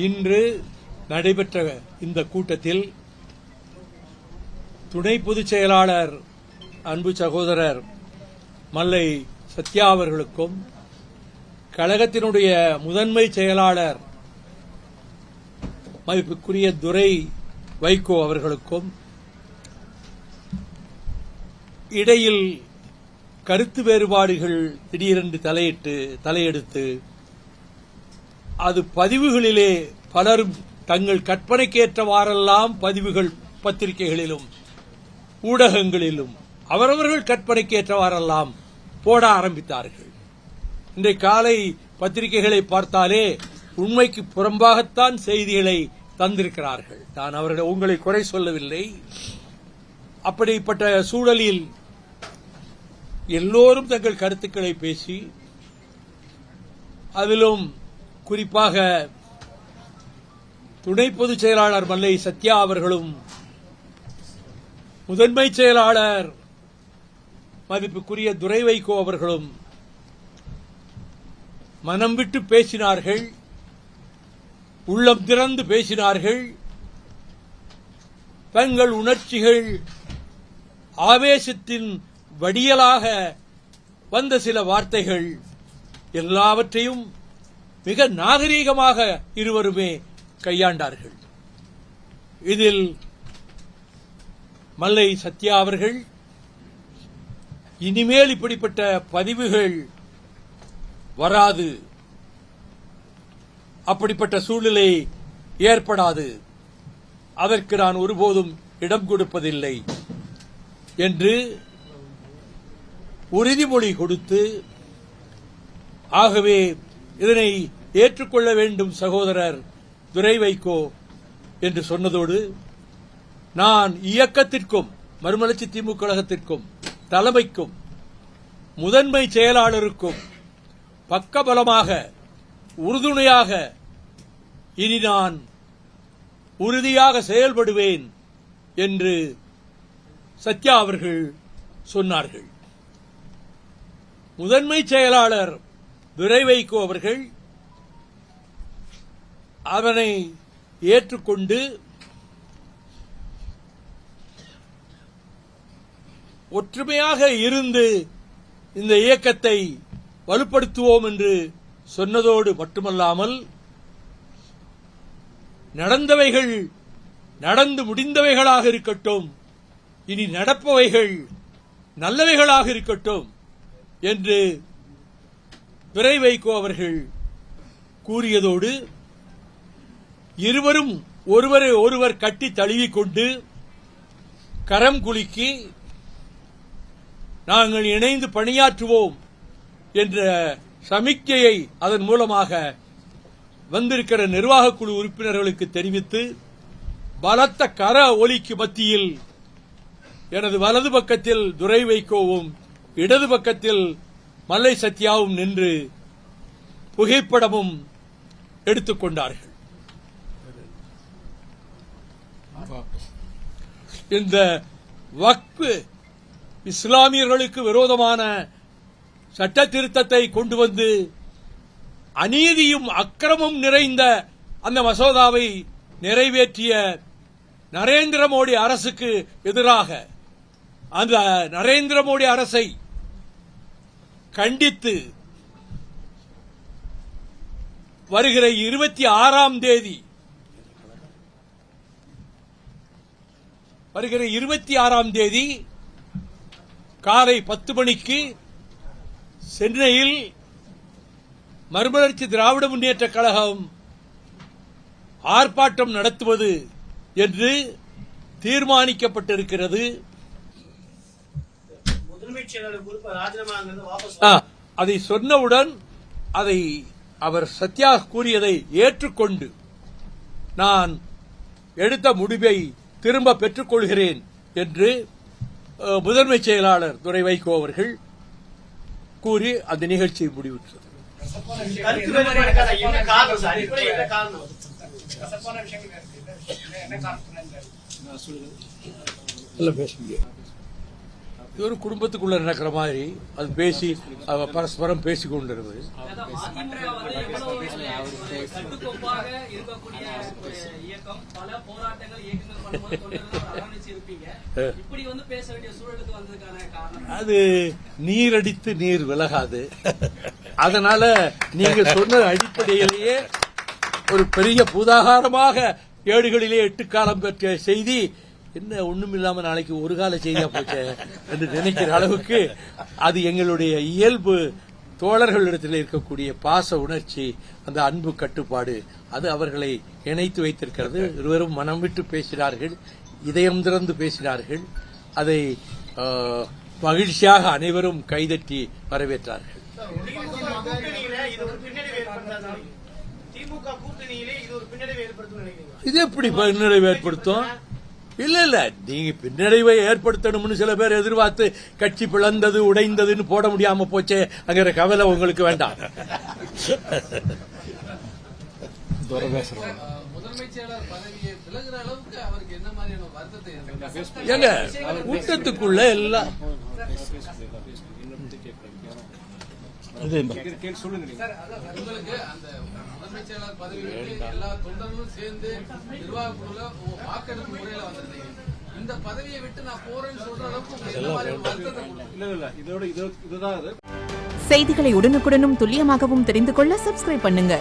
இன்று நடைபெற்ற இந்த கூட்டத்தில் துணை பொதுச் செயலாளர் அன்பு சகோதரர் மல்லை சத்யா அவர்களுக்கும் கழகத்தினுடைய முதன்மை செயலாளர் மதிப்புக்குரிய துரை வைகோ அவர்களுக்கும் இடையில் கருத்து வேறுபாடுகள் திடீரென்று தலையெடுத்து அது பதிவுகளிலே பலரும் தங்கள் கற்பனைக்கேற்றவாறெல்லாம் பதிவுகள் பத்திரிகைகளிலும் ஊடகங்களிலும் அவரவர்கள் கற்பனைக்கேற்றவாறெல்லாம் போட ஆரம்பித்தார்கள். இன்றைய காலை பத்திரிகைகளை பார்த்தாலே உண்மைக்கு புறம்பாகத்தான் செய்திகளை தந்திருக்கிறார்கள். நான் அவர்கள் உங்களை குறை சொல்லவில்லை. அப்படிப்பட்ட சூழலில் எல்லோரும் தங்கள் கருத்துக்களை பேசி அதிலும் குறிப்பாக துணை பொதுச் செயலாளர் மல்லை சத்யா அவர்களும் முதன்மை செயலாளர் மதிப்புக்குரிய துரை வைகோ அவர்களும் மனம் விட்டு பேசினார்கள், உள்ளம் திறந்து பேசினார்கள். தங்கள் உணர்ச்சிகள் ஆவேசத்தின் வடியலாக வந்த சில வார்த்தைகள் எல்லாவற்றையும் மிக நாகரீகமாக இருவருமே கையாண்டார்கள். இதில் மல்லை சத்யா அவர்கள் இனிமேல் இப்படிப்பட்ட பதிவுகள் வராது, அப்படிப்பட்ட சூழ்நிலை ஏற்படாது, அதற்கு நான் ஒருபோதும் இடம் கொடுப்பதில்லை என்று உறுதிமொழி கொடுத்து, ஆகவே இதனை ஏற்றுக்கொள்ள வேண்டும் சகோதரர் துரை வைகோ என்று சொன்னதோடு, நான் இயக்கத்திற்கும் மறுமலர்ச்சி திமுக கழகத்திற்கும் தலைமைக்கும் முதன்மை செயலாளருக்கும் பக்கபலமாக உறுதுணையாக இனி நான் உறுதியாக செயல்படுவேன் என்று சத்யா அவர்கள் சொன்னார்கள். முதன்மை செயலாளர் துரை வைகோ அவர்கள் அதனை ஏற்றுக்கொண்டு ஒற்றுமையாக இருந்து இந்த இயக்கத்தை வலுப்படுத்துவோம் என்று சொன்னதோடு மட்டுமல்லாமல், நடந்தவைகள் நடந்து முடிந்தவைகளாக இருக்கட்டும், இனி நடப்பவைகள் நல்லவைகளாக இருக்கட்டும் என்று துரை வைகோ அவர்கள் கூறியதோடு, இருவரும் ஒருவரை ஒருவர் கட்டி தழுவிக்கொண்டு கரம் குலுக்கி நாங்கள் இணைந்து பணியாற்றுவோம் என்ற சமிக்கையை அதன் மூலமாக வந்திருக்கிற நிர்வாகக் குழு உறுப்பினர்களுக்கு தெரிவித்து, பலத்த கர ஒலிக்கு மத்தியில் எனது வலது பக்கத்தில் துரை வைகோவும் இடது பக்கத்தில் மல்லை சத்யாவும் நின்று புகைப்படமும் எடுத்துக் கொண்டார்கள். இந்த வக்ஃப் இஸ்லாமியர்களுக்கு விரோதமான சட்ட திருத்தத்தை கொண்டு வந்து அநீதியும் அக்கிரமும் நிறைந்த அந்த மசோதாவை நிறைவேற்றிய நரேந்திர மோடி அரசுக்கு எதிராக அந்த நரேந்திர மோடி அரசை கண்டித்து வருகிற 26ஆம் தேதி காலை 10 மணிக்கு சென்னையில் மறுமலர்ச்சி திராவிட முன்னேற்ற கழகம் ஆர்ப்பாட்டம் நடத்துவது என்று தீர்மானிக்கப்பட்டிருக்கிறது. அதை சொன்னவுடன் அதை அவர் சத்யா கூறியதை ஏற்றுக்கொண்டு நான் எடுத்த முடிவை திரும்ப பெற்றுக் கொள்கிறேன் என்று முதன்மை செயலாளர் துரை வைகோ அவர்கள் கூறி அந்த நிகழ்ச்சியை முடிவுற்றது. இது ஒரு குடும்பத்துக்குள்ள நடக்கிற மாதிரி அது பேசி பரஸ்பரம் பேசிக் கொண்டிருந்தது. அது நீரடித்து நீர் விலகாது. அதனால நீங்க சொன்ன அடிப்படையிலேயே ஒரு பெரிய பூதாகாரமாக ஏடுகளிலே 8 காலம் பெற்ற செய்தி என்ன ஒண்ணுமில்லாம நாளைக்கு ஒரு கால செய்தியா போச்ச என்று நினைக்கிற அளவுக்கு அது எங்களுடைய இயல்பு தோழர்களிடத்தில் இருக்கக்கூடிய பாச உணர்ச்சி, அந்த அன்பு கட்டுப்பாடு, அது அவர்களை இணைத்து வைத்திருக்கிறது. இருவரும் மனம் விட்டு பேசினார்கள், இதயம் திறந்து பேசினார்கள். அதை மகிழ்ச்சியாக அனைவரும் கைதட்டி வரவேற்றார்கள். இது எப்படி பின்னடைவை ஏற்படுத்தும்? இல்ல நீங்க பின்னடைவை ஏற்படுத்தணும்னு சில பேர் எதிர்பார்த்து கட்சி பிளந்தது உடைந்ததுன்னு போட முடியாம போச்சே, அங்கிற கவலை உங்களுக்கு வேண்டாம். ஏங்க கூட்டத்துக்குள்ள எல்லாம் முதலமைச்சர் பதவி எல்லா தொண்டர்களும் சேர்ந்து நிர்வாக குழுல வாக்கெடுப்பு முறையில வந்திருந்தீங்க. இந்த பதவியை விட்டு நான் போறேன்னு சொல்ற அளவுக்கு செய்திகளை உடனுக்குடனும் துல்லியமாகவும் தெரிந்து கொள்ள சப்ஸ்கிரைப் பண்ணுங்க.